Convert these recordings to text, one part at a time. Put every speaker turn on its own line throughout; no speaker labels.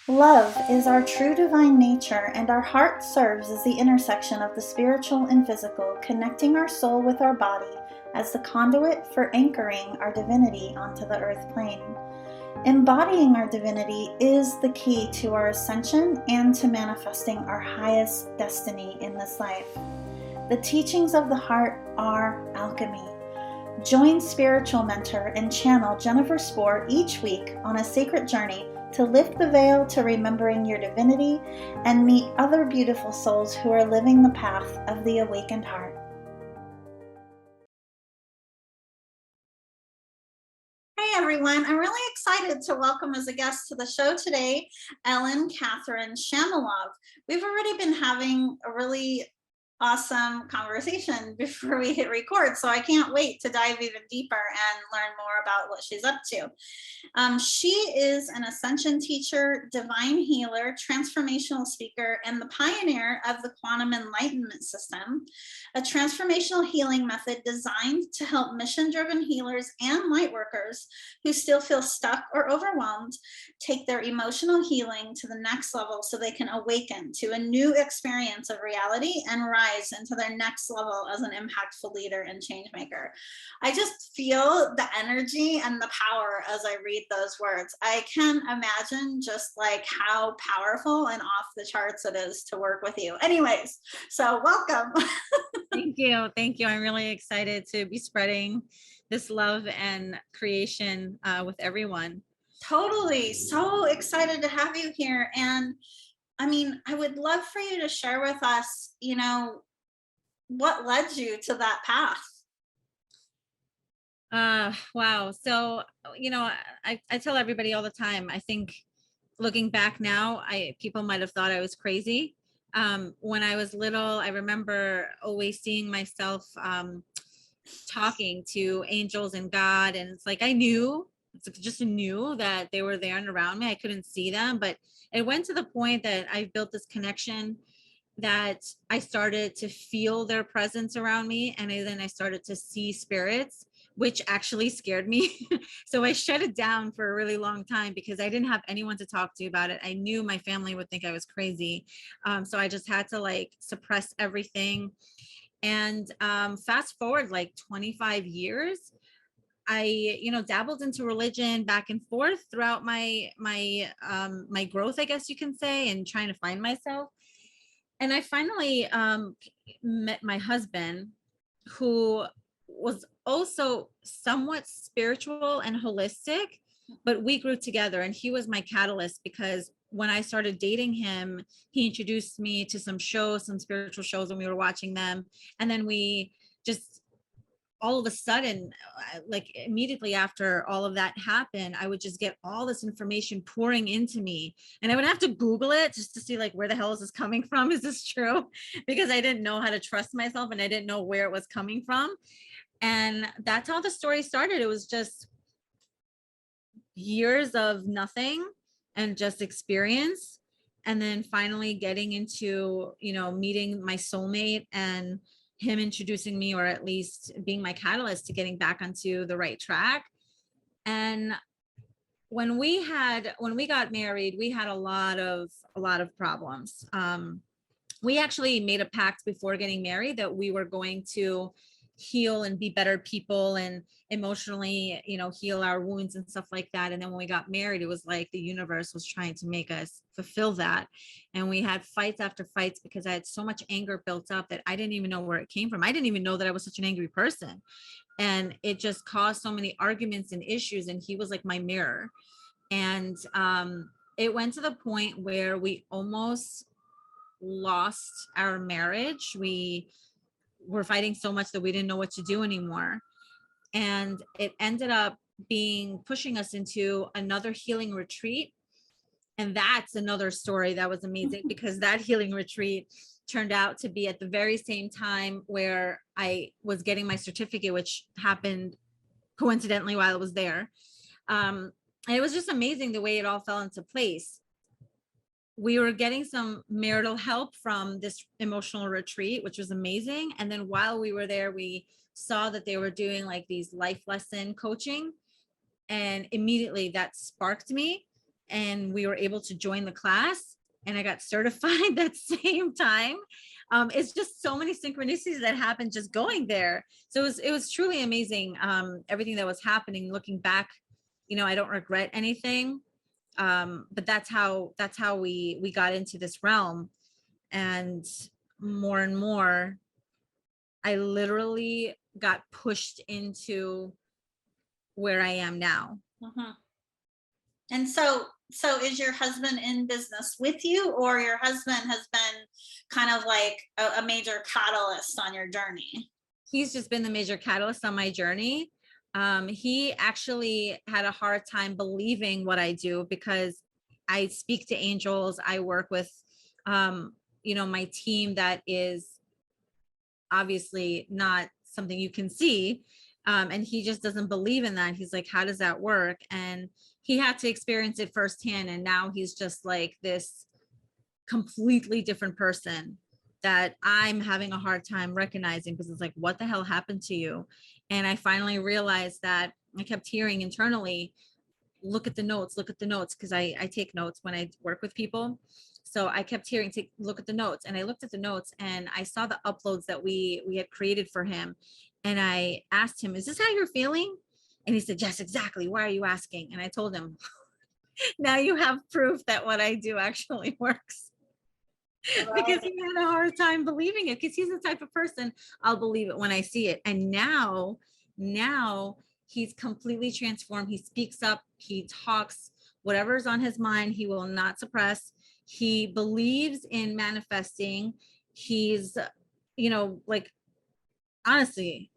Love is our true divine nature, and our heart serves as the intersection of the spiritual and physical, connecting our soul with our body as the conduit for anchoring our divinity onto the earth plane. Embodying our divinity is the key to our ascension and to manifesting our highest destiny in this life. The teachings of the heart are alchemy. Join spiritual mentor and channel Jennifer Spohr each week on a sacred journey to lift the veil to remembering your divinity and meet other beautiful souls who are living the path of the awakened heart. Hey everyone, I'm really excited to welcome as a guest to the show today, Ellyn Katherine Shamalov. We've already been having a really awesome conversation before we hit record, so I can't wait to dive even deeper and learn more about what she's up to. She is an Ascension Teacher, divine healer, transformational speaker, and the pioneer of the Quantum Enlightenment System, a transformational healing method designed to help mission-driven healers and lightworkers who still feel stuck or overwhelmed take their emotional healing to the next level so they can awaken to a new experience of reality and rise into their next level as an impactful leader and change maker. I just feel the energy and the power as I read those words. I can imagine just like how powerful and off the charts it is to work with you. Anyways, so welcome.
Thank you. Thank you. I'm really excited to be spreading this love and creation with everyone.
Totally. So excited to have you here. And I mean, I would love for you to share with us, what led you to that path.
Wow. So, I tell everybody all the time, I think looking back now, people might have thought I was crazy. When I was little, I remember always seeing myself talking to angels and God. And it's like, just knew that they were there and around me. I couldn't see them, but it went to the point that I built this connection that I started to feel their presence around me. And then I started to see spirits, which actually scared me. So I shut it down for a really long time because I didn't have anyone to talk to about it. I knew my family would think I was crazy. So I just had to like suppress everything. And fast forward like 25 years, I, dabbled into religion back and forth throughout my growth, I guess you can say, and trying to find myself. And I finally met my husband, who was also somewhat spiritual and holistic, but we grew together, and he was my catalyst because when I started dating him, he introduced me to some shows, some spiritual shows, and we were watching them. And then we just all of a sudden, like immediately after all of that happened, I would just get all this information pouring into me, and I would have to Google it just to see like, where the hell is this coming from? Is this true? Because I didn't know how to trust myself and I didn't know where it was coming from. And that's how the story started. It was just years of nothing and just experience. And then finally getting into, meeting my soulmate and him introducing me, or at least being my catalyst to getting back onto the right track. And when we got married, we had a lot of problems. We actually made a pact before getting married that we were going to heal and be better people and emotionally, heal our wounds and stuff like that. And then when we got married, it was like the universe was trying to make us fulfill that. And we had fights after fights because I had so much anger built up that I didn't even know where it came from. I didn't even know that I was such an angry person. And it just caused so many arguments and issues. And he was like my mirror. And it went to the point where we almost lost our marriage. We were fighting so much that we didn't know what to do anymore. And it ended up pushing us into another healing retreat. And that's another story that was amazing because that healing retreat turned out to be at the very same time where I was getting my certificate, which happened coincidentally while I was there. And it was just amazing the way it all fell into place. We were getting some marital help from this emotional retreat, which was amazing. And then while we were there, we saw that they were doing like these life lesson coaching. And immediately that sparked me. and we were able to join the class, and I got certified that same time. It's just so many synchronicities that happened just going there. So it was truly amazing. Everything that was happening, looking back, I don't regret anything. But that's how we got into this realm. And more, I literally got pushed into where I am now.
Mhm. And so is your husband in business with you, or your husband has been kind of like a major catalyst on your journey?
He's just been the major catalyst on my journey. He actually had a hard time believing what I do, because I speak to angels. I work with, my team that is obviously not something you can see. And he just doesn't believe in that. He's like, how does that work? And he had to experience it firsthand. And now he's just like this completely different person that I'm having a hard time recognizing, because it's like, what the hell happened to you? And I finally realized that I kept hearing internally, look at the notes, because I take notes when I work with people. So I kept hearing, look at the notes. And I looked at the notes and I saw the uploads that we had created for him. And I asked him, is this how you're feeling? And he said, yes, exactly. Why are you asking? And I told him, now you have proof that what I do actually works. Because he had a hard time believing it, because he's the type of person, I'll believe it when I see it. And now he's completely transformed. He speaks up, he talks, whatever's on his mind, he will not suppress. He believes in manifesting. He's, like, honestly,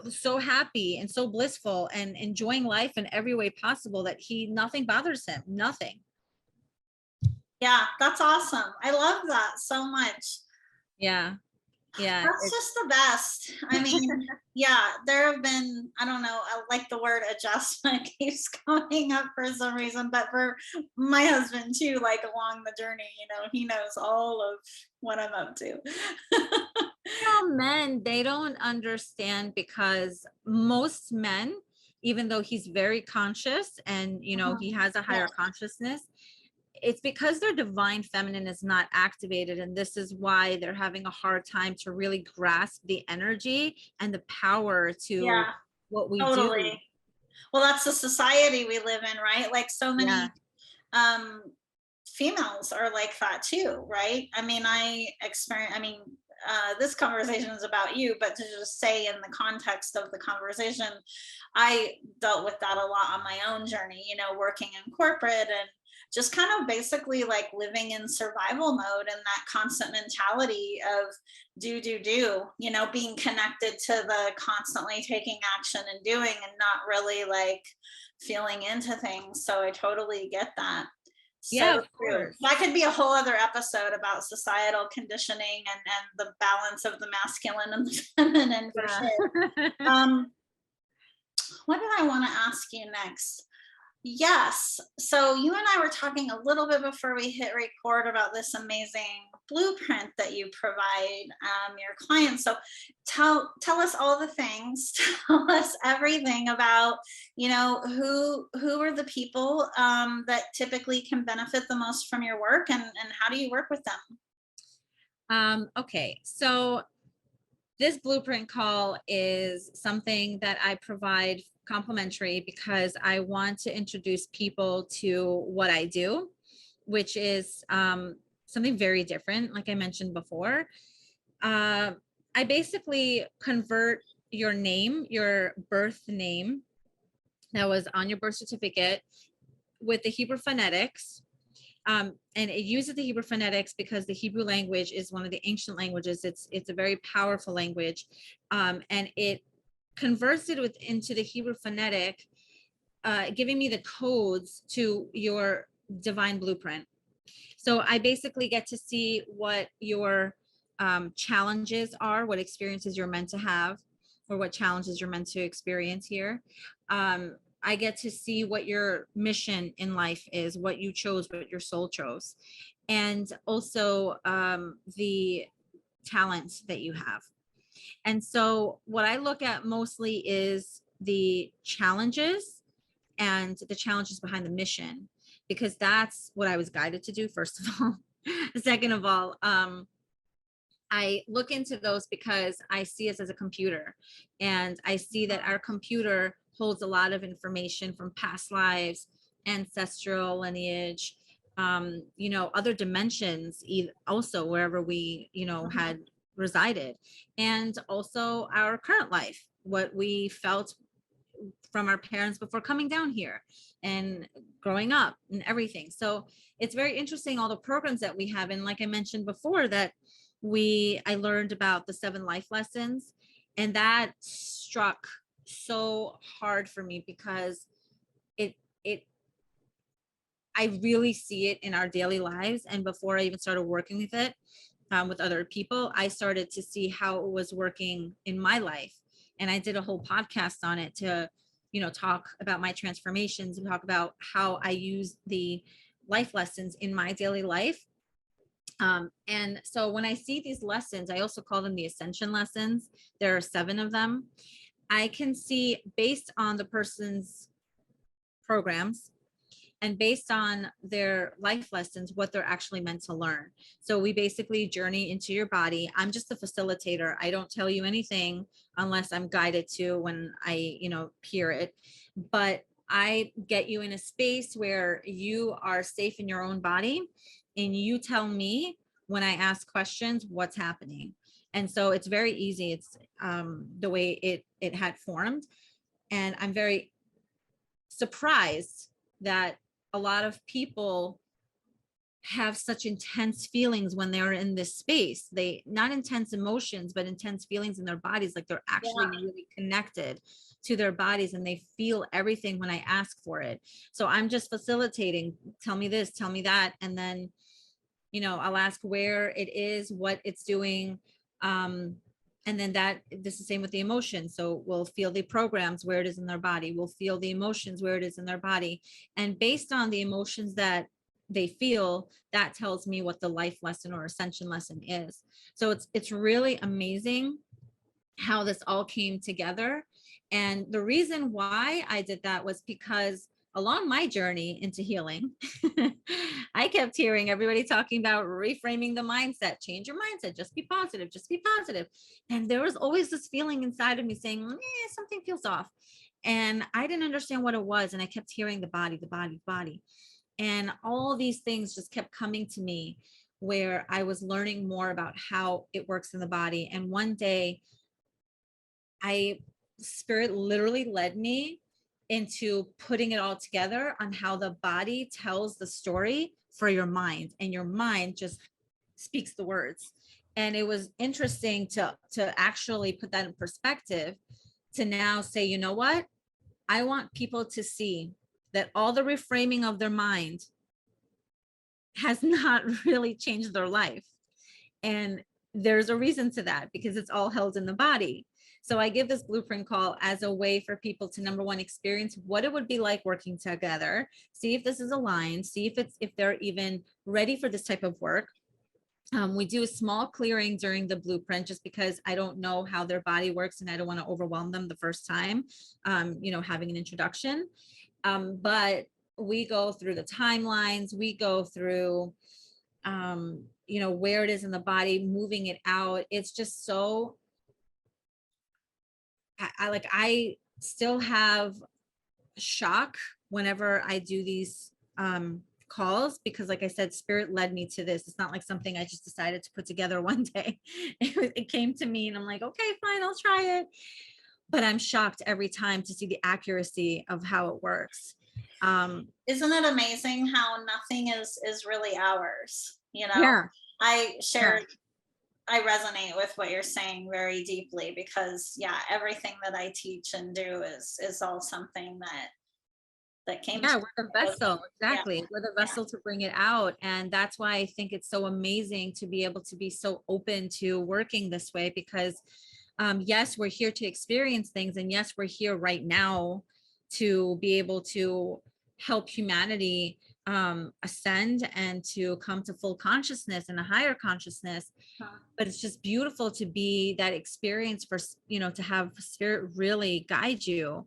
so happy and so blissful and enjoying life in every way possible, that nothing bothers him, nothing.
Yeah, that's awesome. I love that so much.
Yeah.
That's just the best. I mean, yeah, there have been, I don't know, I like the word adjustment keeps coming up for some reason, but for my husband too, like along the journey, he knows all of what I'm up to.
Men, they don't understand, because most men, even though he's very conscious and he has a higher consciousness, it's because their divine feminine is not activated, and this is why they're having a hard time to really grasp the energy and the power to what we
Totally.
do.
Well, that's the society we live in, right? Like so many females are like that too, right? I mean, this conversation is about you, but to just say in the context of the conversation, I dealt with that a lot on my own journey, working in corporate and just kind of basically like living in survival mode, and that constant mentality of do, being connected to the constantly taking action and doing, and not really like feeling into things. So I totally get that.
Yeah,
So
of
true.
course.
That could be a whole other episode about societal conditioning and the balance of the masculine and the feminine, for sure. What did I want to ask you next? Yes. So you and I were talking a little bit before we hit record about this amazing blueprint that you provide your clients. So tell us all the things. Tell us everything about who are the people that typically can benefit the most from your work, and how do you work with them?
Okay, so this blueprint call is something that I provide complimentary, because I want to introduce people to what I do, which is something very different. Like I mentioned before, I basically convert your name, your birth name that was on your birth certificate, with the Hebrew phonetics. And it uses the Hebrew phonetics because the Hebrew language is one of the ancient languages. It's a very powerful language, and it converts it into the Hebrew phonetic, giving me the codes to your divine blueprint. So I basically get to see what your challenges are, what experiences you're meant to have, or what challenges you're meant to experience here. I get to see what your mission in life is, what you chose, what your soul chose, and also the talents that you have. And so what I look at mostly is the challenges and the challenges behind the mission. because that's what I was guided to do, first of all. Second of all, I look into those because I see us as a computer, and I see that our computer holds a lot of information from past lives, ancestral lineage, other dimensions, also wherever we, had resided, and also our current life, what we felt from our parents before coming down here and growing up and everything. So it's very interesting, all the programs that we have. And like I mentioned before, that I learned about the 7 life lessons, and that struck so hard for me because it I really see it in our daily lives. And before I even started working with it, with other people, I started to see how it was working in my life. And I did a whole podcast on it to, talk about my transformations and talk about how I use the life lessons in my daily life. And so when I see these lessons, I also call them the Ascension lessons. There are 7 of them. I can see, based on the person's programs and based on their life lessons, what they're actually meant to learn. So we basically journey into your body. I'm just a facilitator. I don't tell you anything unless I'm guided to, when I, hear it. But I get you in a space where you are safe in your own body, and you tell me when I ask questions what's happening. And so it's very easy. It's the way it had formed. And I'm very surprised that a lot of people have such intense feelings when they're in this space. They, not intense emotions, but intense feelings in their bodies, like they're actually really connected to their bodies, and they feel everything when I ask for it. So I'm just facilitating. Tell me this, tell me that, and then I'll ask where it is, what it's doing. And then this is the same with the emotions. So we'll feel the programs where it is in their body. We'll feel the emotions where it is in their body. And based on the emotions that they feel, that tells me what the life lesson or ascension lesson is. So it's really amazing how this all came together. And the reason why I did that was because along my journey into healing, I kept hearing everybody talking about reframing the mindset, change your mindset, just be positive, just be positive. And there was always this feeling inside of me saying, something feels off. And I didn't understand what it was. And I kept hearing the body, the body, the body. And all these things just kept coming to me, where I was learning more about how it works in the body. And one day, Spirit literally led me into putting it all together on how the body tells the story for your mind, and your mind just speaks the words. And it was interesting to actually put that in perspective, to now say, you know what, I want people to see that all the reframing of their mind has not really changed their life. And there's a reason to that, because it's all held in the body. So I give this blueprint call as a way for people to, number one, experience what it would be like working together, see if this is aligned, see if they're even ready for this type of work. We do a small clearing during the blueprint, just because I don't know how their body works and I don't want to overwhelm them the first time, having an introduction. But we go through the timelines, we go through, where it is in the body, moving it out. It's just so, I still have shock whenever I do these calls, because like I said, Spirit led me to this. It's not like something I just decided to put together one day. It came to me and I'm like, okay, fine, I'll try it. But I'm shocked every time to see the accuracy of how it works.
Isn't it amazing how nothing is really ours?
Yeah.
I share, I resonate with what you're saying very deeply, because everything that I teach and do is all something that came to
We're the vessel. Exactly. We're the vessel to bring it out. And that's why I think it's so amazing to be able to be so open to working this way, because yes, we're here to experience things, and yes, we're here right now to be able to help humanity ascend and to come to full consciousness and a higher consciousness. But it's just beautiful to be that experience for, to have Spirit really guide you.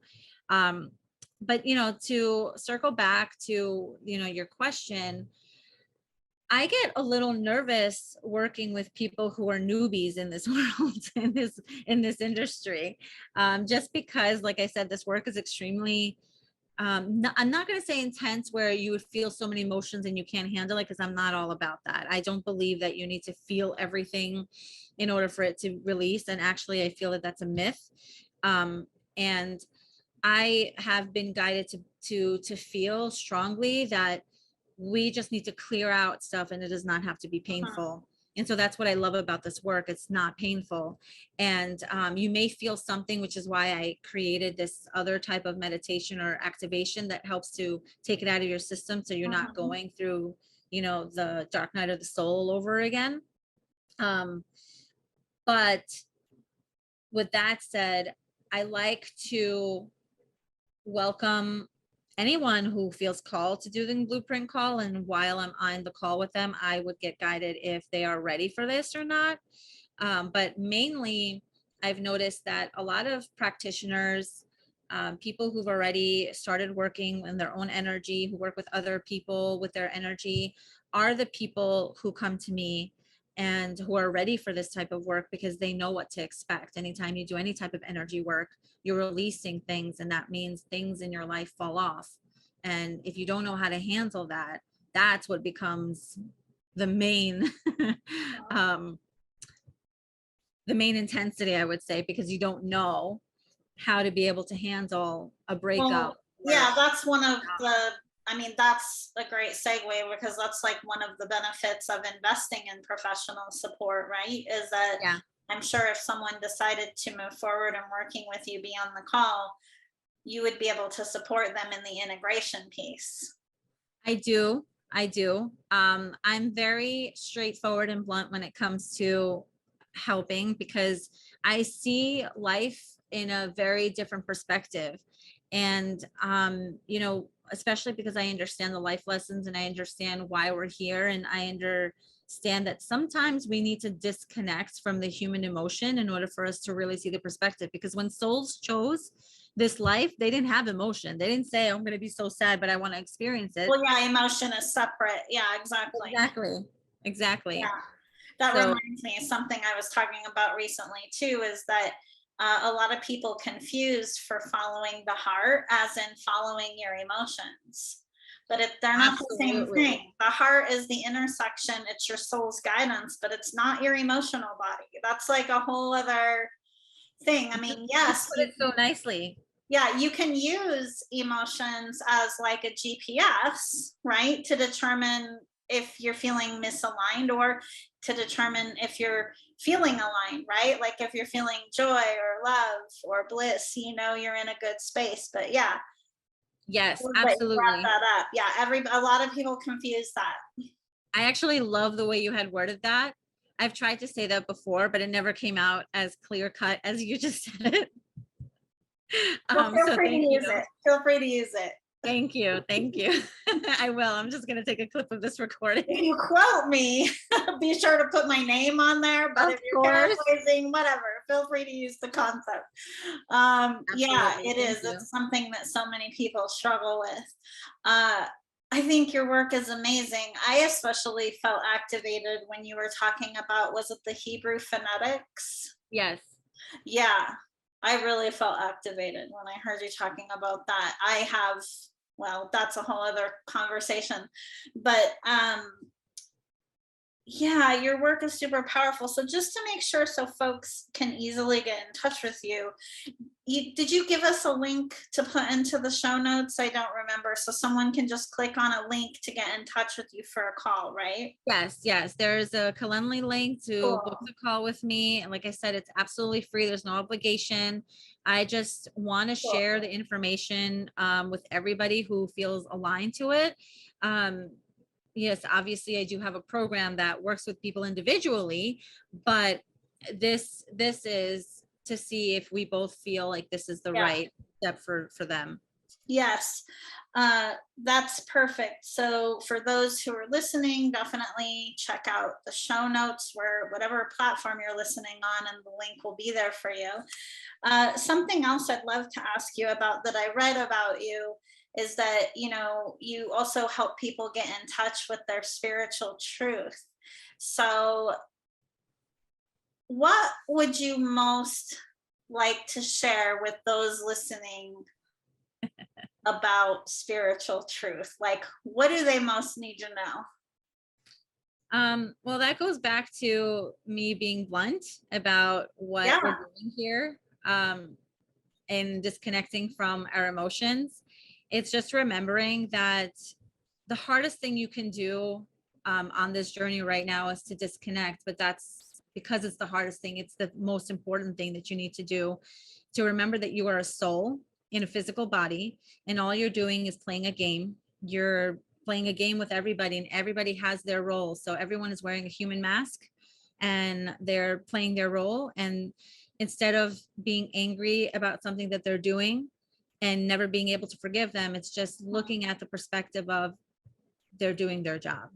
But, you know, to circle back to, you know, your question, I get a little nervous working with people who are newbies in this world, in this industry, just because, like I said, this work is extremely, I'm not going to say intense where you would feel so many emotions and you can't handle it, because I'm not all about that. I don't believe that you need to feel everything in order for it to release. And actually, I feel that that's a myth. And I have been guided to feel strongly that we just need to clear out stuff, and it does not have to be painful. And so that's what I love about this work. It's not painful. And you may feel something, which is why I created this other type of meditation or activation that helps to take it out of your system, so you're not going through, you know, the dark night of the soul over again. But with that said, I like to welcome anyone who feels called to do the blueprint call. And while I'm on the call with them, I would get guided if they are ready for this or not. But mainly, I've noticed that a lot of practitioners, people who've already started working in their own energy, who work with other people with their energy, are the people who come to me and who are ready for this type of work, because they know what to expect. Anytime you do any type of energy work, you're releasing things, and that means things in your life fall off. And if you don't know how to handle that, that's what becomes the main the main intensity, I would say, because you don't know how to be able to handle a breakup.
Well, yeah, that's one of the, I mean, that's a great segue, because that's like one of the benefits of investing in professional support, right? Is that,
Yeah,
I'm sure if someone decided to move forward and working with you beyond the call, you would be able to support them in the integration piece.
I do. I do. I'm very straightforward and blunt when it comes to helping, because I see life in a very different perspective. And, you know, especially because I understand the life lessons and I understand why we're here. And I understand that sometimes we need to disconnect from the human emotion in order for us to really see the perspective. Because when souls chose this life, they didn't have emotion. They didn't say, I'm going to be so sad, but I want to experience it.
Well, yeah, emotion is separate. Yeah, exactly.
Exactly.
Yeah, that
So
reminds me of something I was talking about recently too, is that a lot of people confuse for following the heart as in following your emotions. But if they're not the same
absolutely.
thing, the heart is the intersection, it's your soul's guidance, but it's not your emotional body. That's like a whole other thing. I mean,
You
yes,
put it so nicely.
yeah, you can use emotions as like a GPS, right? To determine if you're feeling misaligned, or to determine if you're feeling aligned, right? Like if you're feeling joy or love or bliss, you know, you're in a good space. But yeah,
Yes,
but you brought
absolutely.
that up. Yeah, a lot of people confuse that.
I actually love the way you had worded that. I've tried to say that before, but it never came out as clear cut as you just said it.
Well, feel
So
free
thank
to
you.
use it. Feel free to use it.
Thank you. Thank you. I will. I'm just going to take a clip of this recording.
If you quote me, be sure to put my name on there. But
Of
if you're
course.
paraphrasing, whatever, feel free to use the concept. Yeah,
Absolutely.
it
Thank
is.
you.
It's something that so many people struggle with. I think your work is amazing. I especially felt activated when you were talking about, was it the Hebrew phonetics?
Yes.
Yeah, I really felt activated when I heard you talking about that. I have, well, that's a whole other conversation. But yeah, your work is super powerful. So just to make sure so folks can easily get in touch with you, did you give us a link to put into the show notes? I don't remember. So someone can just click on a link to get in touch with you for a call, right?
Yes, yes. There's a Calendly link to book
Cool.
the call with me. And like I said, it's absolutely free. There's no obligation. I just want to
Cool.
share the information with everybody who feels aligned to it. Um, yes, obviously I do have a program that works with people individually, but this is to see if we both feel like this is the
Yeah.
right step for them.
Yes, that's perfect. So for those who are listening, definitely check out the show notes where whatever platform you're listening on, and the link will be there for you. Something else I'd love to ask you about that I read about you is that, you also help people get in touch with their spiritual truth. So what would you most like to share with those listening about spiritual truth? Like, what do they most need to know?
Well, that goes back to me being blunt about what
Yeah.
we're doing here, and disconnecting from our emotions. It's just remembering that the hardest thing you can do on this journey right now is to disconnect, but that's because it's the hardest thing. It's the most important thing that you need to do, to remember that you are a soul in a physical body, and all you're doing is playing a game. You're playing a game with everybody, and everybody has their role. So everyone is wearing a human mask and they're playing their role. And instead of being angry about something that they're doing and never being able to forgive them, it's just looking at the perspective of they're doing their job,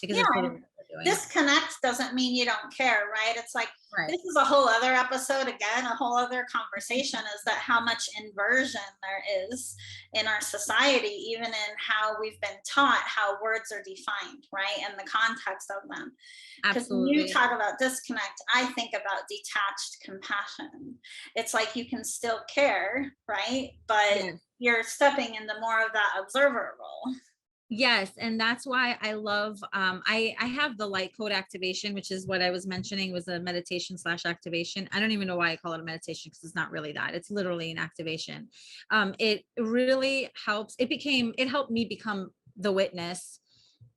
because
Yeah.
it's literally what they're doing.
Disconnect doesn't mean you don't care, right? It's like,
Right.
this is a whole other episode, again, a whole other conversation, is that how much inversion there is in our society, even in how we've been taught how words are defined, right? And the context of them. Because when you
Absolutely.
talk about disconnect, I think about detached compassion. It's like you can still care, right? But
Yes.
you're stepping into more of that observer role.
Yes, and that's why I love I have the light code activation, which is what I was mentioning, was a meditation slash activation. I don't even know why I call it a meditation, because it's not really that. It's literally an activation. It really helps. It helped me become the witness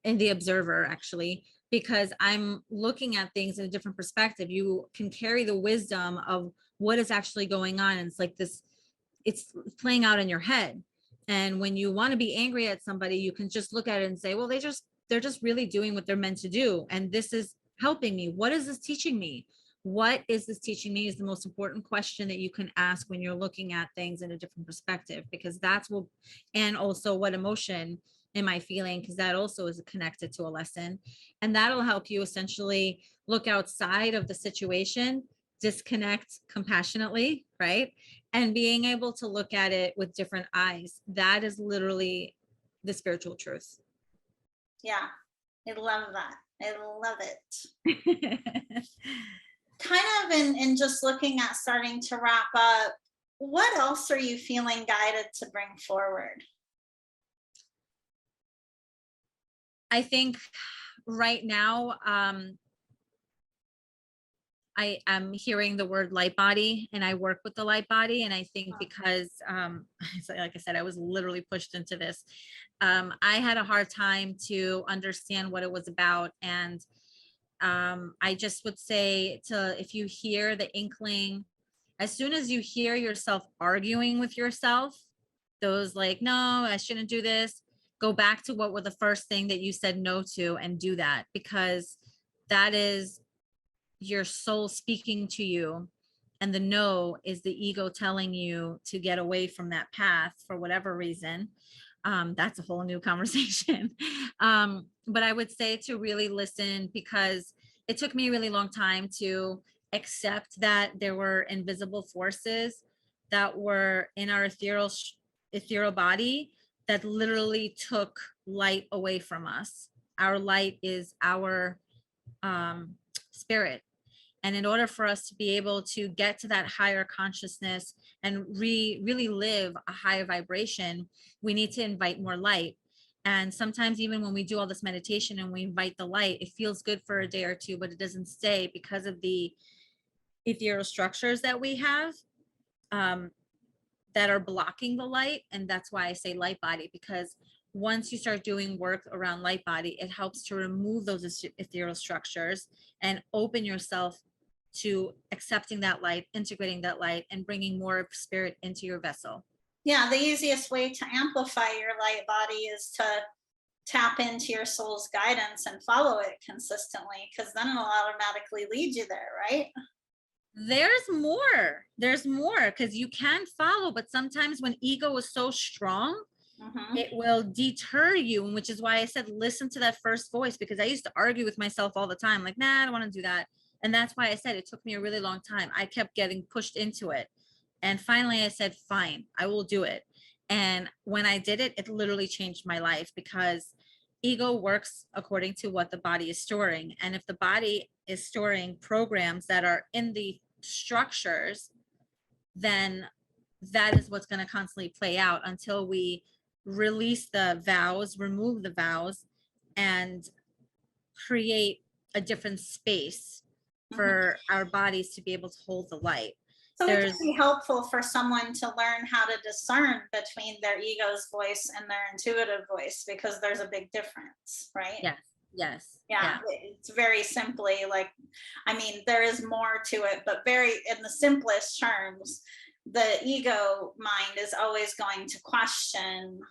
and the observer, actually, because I'm looking at things in a different perspective. You can carry the wisdom of what is actually going on, and it's like this, it's playing out in your head. And when you want to be angry at somebody, you can just look at it and say, well, they're just really doing what they're meant to do, and this is helping me. What is this teaching me? What is this teaching me is the most important question that you can ask when you're looking at things in a different perspective, because that's what, and also what emotion am I feeling, because that also is connected to a lesson. And that'll help you essentially look outside of the situation, disconnect compassionately, right? And being able to look at it with different eyes. That is literally the spiritual truth.
Yeah, I love that. I love it. Kind of in just looking at starting to wrap up, what else are you feeling guided to bring forward?
I think right now, I am hearing the word light body, and I work with the light body. And I think because, like I said, I was literally pushed into this. I had a hard time to understand what it was about. And I just would say, to, if you hear the inkling, as soon as you hear yourself arguing with yourself, those like, no, I shouldn't do this, go back to what were the first thing that you said no to, and do that, because that is your soul speaking to you, and the no is the ego telling you to get away from that path for whatever reason. That's a whole new conversation. But I would say to really listen, because it took me a really long time to accept that there were invisible forces that were in our ethereal body that literally took light away from us. Our light is our spirit. And in order for us to be able to get to that higher consciousness and really live a higher vibration, we need to invite more light. And sometimes even when we do all this meditation and we invite the light, it feels good for a day or two, but it doesn't stay, because of the ethereal structures that we have, that are blocking the light. And that's why I say light body, because once you start doing work around light body, it helps to remove those ethereal structures and open yourself to accepting that light, integrating that light, and bringing more of spirit into your vessel.
Yeah, the easiest way to amplify your light body is to tap into your soul's guidance and follow it consistently, because then it'll automatically lead you there, right?
There's more because you can follow, but sometimes when ego is so strong, it will deter you, which is why I said listen to that first voice, because I used to argue with myself all the time, like, nah, I don't want to do that. And that's why I said it took me a really long time. I kept getting pushed into it, and finally I said, fine, I will do it. And when I did it, it literally changed my life, because ego works according to what the body is storing. And if the body is storing programs that are in the structures, then that is what's going to constantly play out until we release the vows, remove the vows, and create a different space for our bodies to be able to hold the light.
So it can be helpful for someone to learn how to discern between their ego's voice and their intuitive voice, because there's a big difference, right?
Yes.
Yeah, it's very simply like, I mean, there is more to it, but very in the simplest terms, the ego mind is always going to question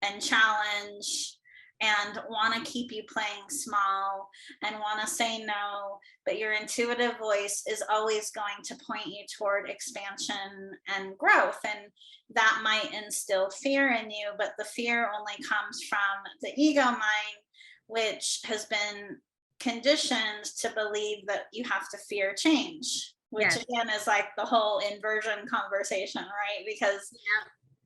and challenge and want to keep you playing small and want to say no, but your intuitive voice is always going to point you toward expansion and growth. And that might instill fear in you, but the fear only comes from the ego mind, which has been conditioned to believe that you have to fear change, which again is like the whole inversion conversation, right? Because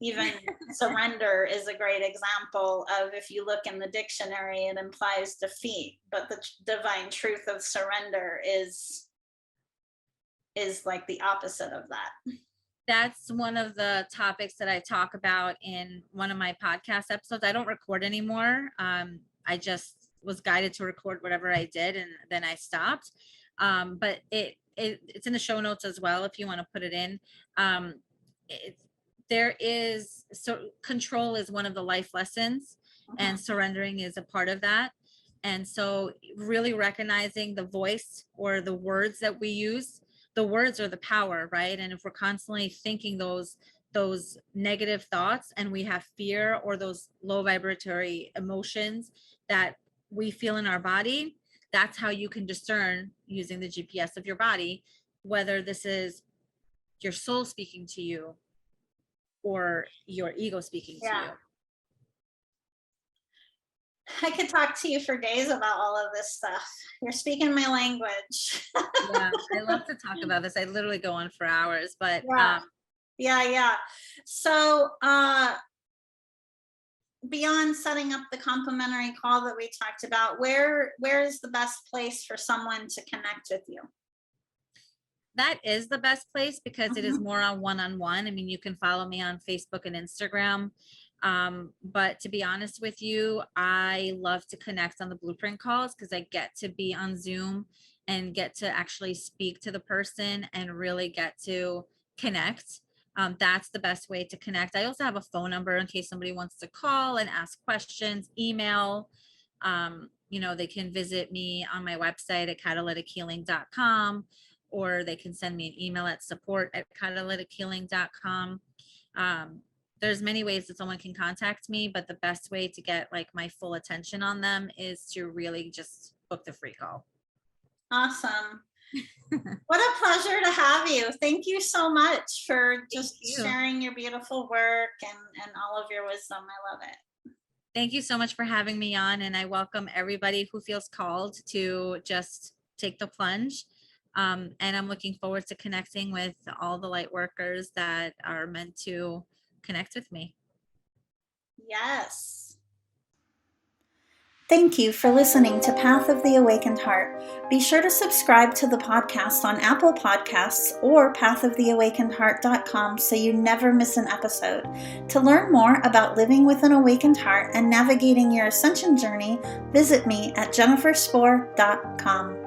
even surrender is a great example of, if you look in the dictionary, it implies defeat, but the divine truth of surrender is like the opposite of that.
That's one of the topics that I talk about in one of my podcast episodes. I don't record anymore. I just was guided to record whatever I did, and then I stopped. But it's in the show notes as well if you want to put it in. So control is one of the life lessons, and surrendering is a part of that. And so really recognizing the voice or the words that we use. The words are the power, right? And if we're constantly thinking those negative thoughts, and we have fear or those low vibratory emotions that we feel in our body, that's how you can discern, using the GPS of your body, whether this is your soul speaking to you or your ego speaking to you.
I could talk to you for days about all of this stuff. You're speaking my language.
Yeah, I love to talk about this. I literally go on for hours, but
yeah. So beyond setting up the complimentary call that we talked about, where is the best place for someone to connect with you?
That is the best place, because it is more on one-on-one. I mean, you can follow me on Facebook and Instagram. But to be honest with you, I love to connect on the blueprint calls, because I get to be on Zoom and get to actually speak to the person and really get to connect. That's the best way to connect. I also have a phone number in case somebody wants to call and ask questions, email. They can visit me on my website at catalytichealing.com, or they can send me an email at support@catalytichealing.com. There's many ways that someone can contact me, but the best way to get like my full attention on them is to really just book the free call.
Awesome. What a pleasure to have you. Thank you so much for just sharing your beautiful work and all of your wisdom. I love it.
Thank you so much for having me on, and I welcome everybody who feels called to just take the plunge. And I'm looking forward to connecting with all the light workers that are meant to connect with me.
Yes. Thank you for listening to Path of the Awakened Heart. Be sure to subscribe to the podcast on Apple Podcasts or pathoftheawakenedheart.com so you never miss an episode. To learn more about living with an awakened heart and navigating your ascension journey, visit me at jenniferspore.com.